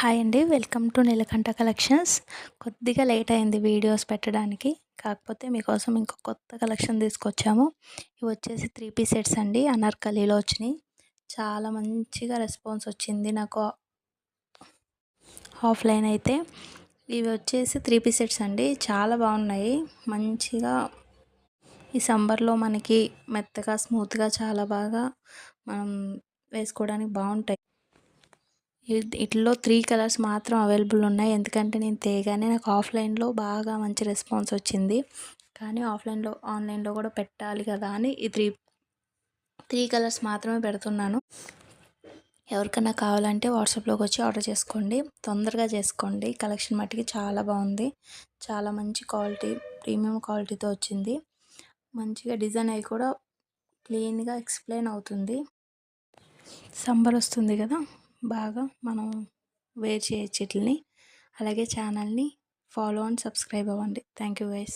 Hi అండి. Welcome to Neelakanta collections. కొద్దిగా late అయింది వీడియోస్ పెట్టడానికి. కాకపోతే మీకోసం ఇంకో కొత్త కలెక్షన్ తీసుకొచ్చాము. ఇవి వచ్చేసి 3 పీస్ సెట్స్ అండి. అనార్కలీలో వచ్చినాయి. చాలా మంచిగా రెస్పాన్స్ వచ్చింది నాకు ఆఫ్‌లైన్ అయితే. ఇవి వచ్చేసి 3 పీస్ సెట్స్ అండి. చాలా బాగున్నాయి. మంచిగా ఈ సమ్మర్‌లో మనకి మెత్తగా, స్మూత్‌గా చాలా బాగా మనం వేసుకోవడానికి బాగుంటాయి. వీటిలో 3 కలర్స్ మాత్రం అవైలబుల్ ఉన్నాయి. ఎందుకంటే నేను తేగానే నాకు ఆఫ్‌లైన్‌లో బాగా మంచి రెస్పాన్స్ వచ్చింది. కానీ ఆన్‌లైన్‌లో కూడా పెట్టాలి కదా అని ఈ 3 కలర్స్ మాత్రమే పెడుతున్నాను. ఎవరికైనా కావాలంటే వాట్సాప్‌లోకి వచ్చి ఆర్డర్ చేసుకోండి. తొందరగా చేసుకోండి. కలెక్షన్ మట్టుకి చాలా బాగుంది. చాలా మంచి క్వాలిటీ, ప్రీమియం క్వాలిటీతో వచ్చింది. మంచిగా డిజైన్ అయి కూడా క్లీన్‌గా ఎక్స్‌ప్లెయిన్ అవుతుంది. సమ్మర్ వస్తుంది కదా, బాగా మనం వేర్ చేయొచ్చు వీటిని. అలాగే ఛానల్ని ఫాలో అండ్ సబ్స్క్రైబ్ అవ్వండి. Thank you guys.